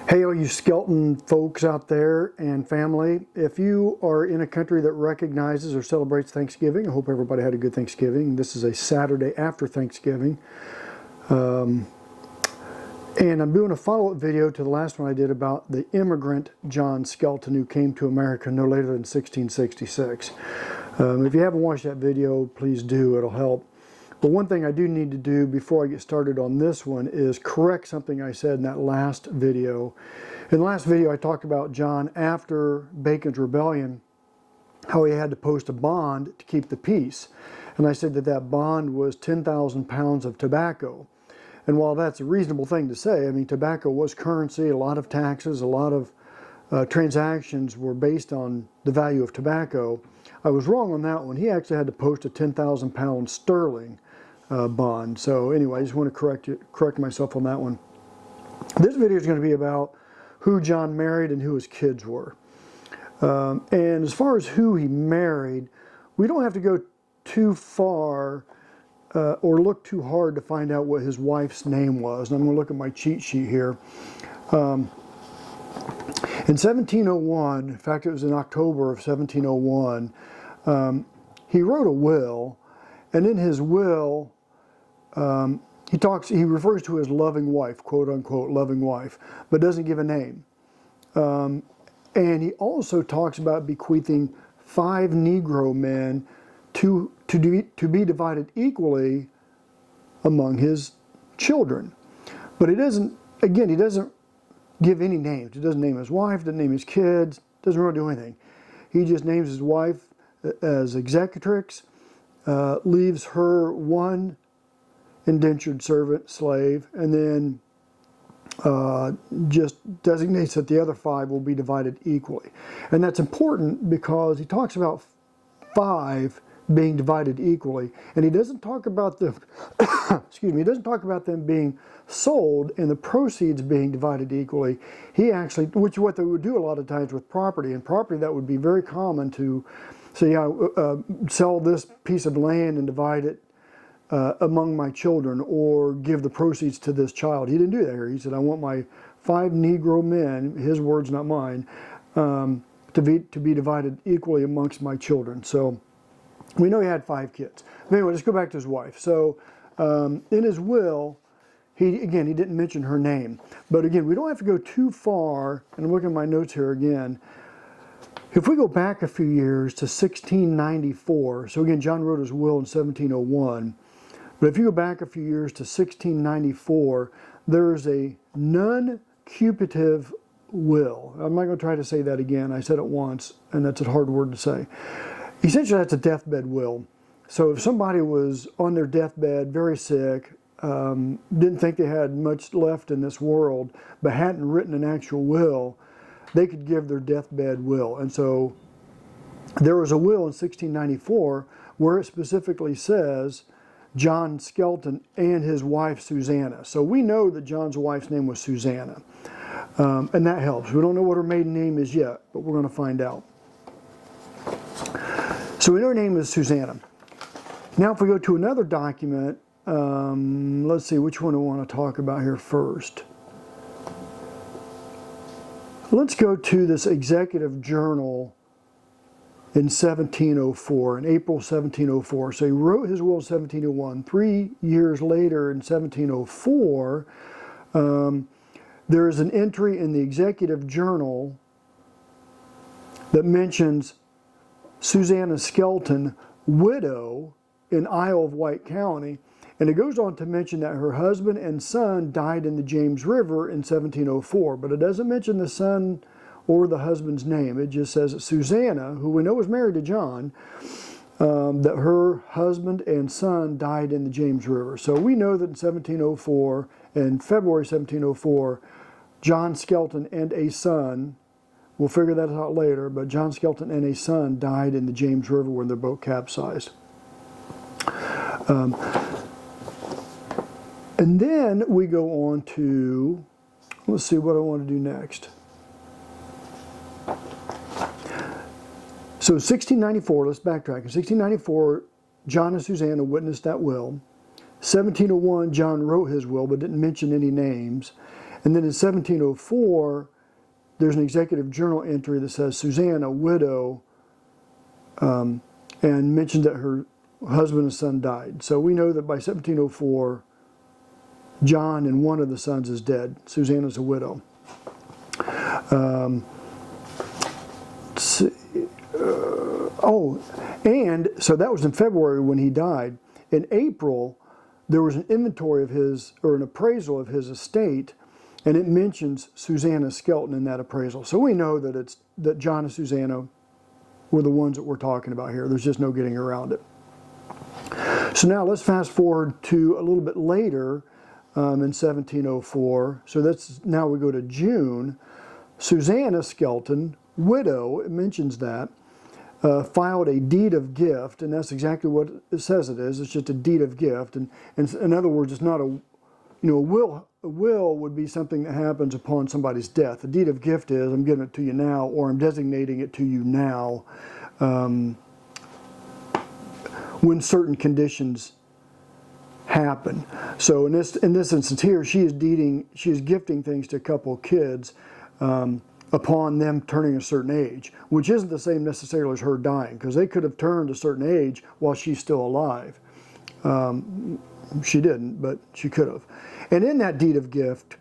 Hey, all you Skelton folks out there and family, if you are in a country that recognizes or celebrates Thanksgiving, I hope everybody had a good Thanksgiving. This is a Saturday after Thanksgiving. And I'm doing a follow-up video to the last one I did about the immigrant John Skelton who came to America no later than 1666. If you haven't watched that video, please do, it'll help. But one thing I do need to do before I get started on this one is correct something I said in that last video. In the last video I talked about John after Bacon's Rebellion, how he had to post a bond to keep the peace. And I said that that bond was 10,000 pounds of tobacco. And while that's a reasonable thing to say, I mean, tobacco was currency, a lot of taxes, a lot of transactions were based on the value of tobacco. I was wrong on that one. He actually had to post a 10,000 pound sterling bond. So anyway, I just want to correct myself on that one. This video is going to be about who John married and who his kids were. And as far as who he married, we don't have to go too far or look too hard to find out what his wife's name was. And I'm going to look at my cheat sheet here. In 1701, in fact it was in October of 1701, he wrote a will, and in his will he refers to his loving wife, quote unquote loving wife, but doesn't give a name. And he also talks about bequeathing 5 Negro men to be divided equally among his children. But he doesn't give any names. He doesn't name his wife, doesn't name his kids, doesn't really do anything. He just names his wife as executrix, leaves her 1 indentured servant slave, and then just designates that the other 5 will be divided equally. And that's important because he talks about 5 being divided equally, and he doesn't talk about them excuse me, he doesn't talk about them being sold and the proceeds being divided equally. He actually, which is what they would do a lot of times with property, and property that would be very common to say, sell this piece of land and divide it among my children, or give the proceeds to this child. He didn't do that here. He said, I want my 5 Negro men, his words not mine, to be divided equally amongst my children. So we know he had 5 kids. But anyway, let's go back to his wife. So in his will, he didn't mention her name. But again, we don't have to go too far, and I'm looking at my notes here again. If we go back a few years to 1694, so again, John wrote his will in 1701, but if you go back a few years to 1694, there's a non-cupitive will. I'm not going to try to say that again. I said it once, and that's a hard word to say. Essentially, that's a deathbed will. So if somebody was on their deathbed, very sick, didn't think they had much left in this world, but hadn't written an actual will, they could give their deathbed will. And so there was a will in 1694 where it specifically says John Skelton and his wife Susanna. So we know that John's wife's name was Susanna, and that helps. We don't know what her maiden name is yet, but we're going to find out. So we know her name is Susanna. Now if we go to another document, let's see, which one do I want to talk about here first? Let's go to this executive journal in 1704, in April 1704. So he wrote his will in 1701. 3 years later, in 1704, there is an entry in the executive journal that mentions Susanna Skelton, widow, in Isle of Wight County, and it goes on to mention that her husband and son died in the James River in 1704, but it doesn't mention the son or the husband's name. It just says that Susanna, who we know was married to John, that her husband and son died in the James River. So we know that in 1704, in February 1704, John Skelton and a son, we'll figure that out later, but John Skelton and a son died in the James River when their boat capsized. And then we go on to, let's see what I want to do next. So 1694, let's backtrack. In 1694, John and Susanna witnessed that will. 1701, John wrote his will but didn't mention any names. And then in 1704, there's an executive journal entry that says Susanna, widow, and mentioned that her husband and son died. So we know that by 1704, John and one of the sons is dead. Susanna's a widow. And so that was in February when he died. In April, there was an inventory of his, or an appraisal of his estate, and it mentions Susanna Skelton in that appraisal. So we know that John and Susanna were the ones that we're talking about here. There's just no getting around it. So now let's fast forward to a little bit later in 1704. So now we go to June. Susanna Skelton, widow, it mentions that, filed a deed of gift, and that's exactly what it says it is. It's just a deed of gift, and in other words, it's not a will. A will would be something that happens upon somebody's death. A deed of gift is I'm giving it to you now, or I'm designating it to you now, when certain conditions happen. So in this instance here, she is gifting things to a couple of kids upon them turning a certain age, which isn't the same necessarily as her dying, because they could have turned a certain age while she's still alive. She didn't, but she could have. And in that deed of gift,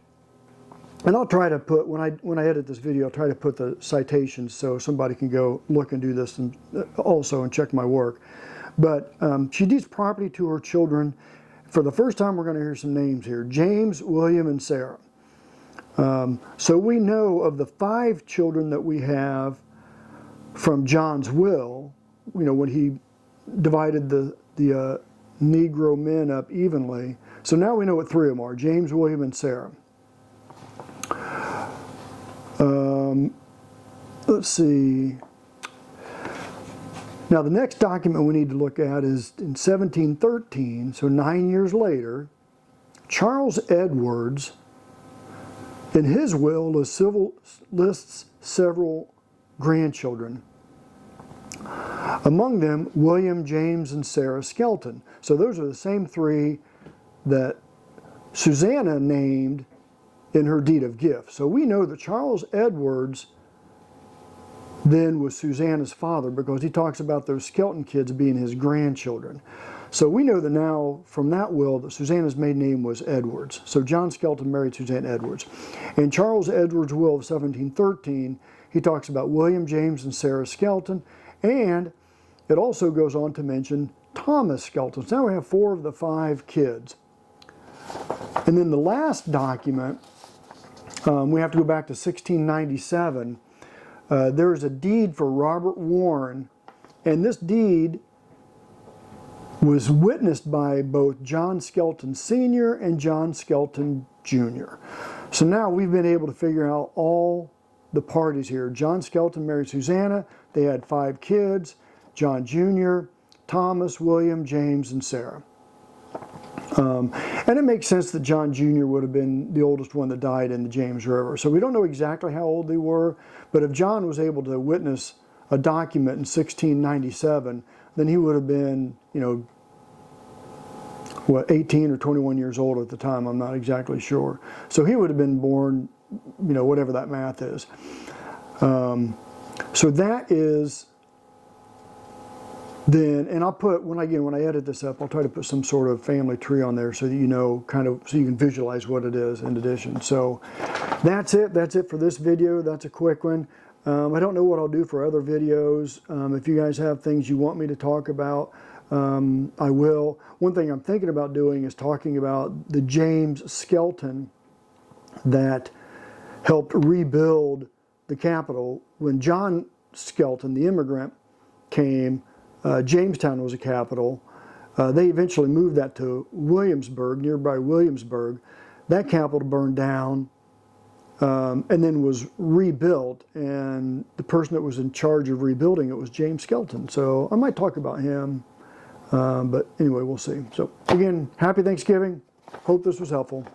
and I'll try to put, when I edit this video, I'll try to put the citations so somebody can go look and do this and also and check my work. But she deeds property to her children. For the first time, we're going to hear some names here: James, William, and Sarah. So we know of the 5 children that we have from John's will, when he divided the Negro men up evenly. So now we know what 3 of them are: James, William, and Sarah. Let's see. Now the next document we need to look at is in 1713, so 9 years later. Charles Edwards, in his will, lists several grandchildren. Among them, William, James, and Sarah Skelton. So those are the same 3 that Susanna named in her deed of gift. So we know that Charles Edwards then was Susanna's father, because he talks about those Skelton kids being his grandchildren. So we know that now from that will that Susanna's maiden name was Edwards. So John Skelton married Susanna Edwards. In Charles Edwards' will of 1713, he talks about William, James, and Sarah Skelton, and it also goes on to mention Thomas Skelton. So now we have 4 of the 5 kids. And then the last document, we have to go back to 1697. There is a deed for Robert Warren, and this deed was witnessed by both John Skelton Sr. and John Skelton Jr. So now we've been able to figure out all the parties here. John Skelton married Susanna. They had 5 kids: John Jr., Thomas, William, James, and Sarah. And it makes sense that John Jr. would have been the oldest one that died in the James River. So we don't know exactly how old they were, but if John was able to witness a document in 1697, then he would have been, 18 or 21 years old at the time. I'm not exactly sure. So he would have been born, whatever that math is. So that is then, and I'll put, when I edit this up, I'll try to put some sort of family tree on there so that so you can visualize what it is in addition. So that's it for this video. That's a quick one. I don't know what I'll do for other videos. If you guys have things you want me to talk about, I will. One thing I'm thinking about doing is talking about the James Skelton that helped rebuild the capital. When John Skelton, the immigrant, came, Jamestown was a capital. They eventually moved that to Williamsburg, nearby Williamsburg. That capital burned down and then was rebuilt, and the person that was in charge of rebuilding it was James Skelton. So I might talk about him, but anyway, we'll see. So again, happy Thanksgiving. Hope this was helpful.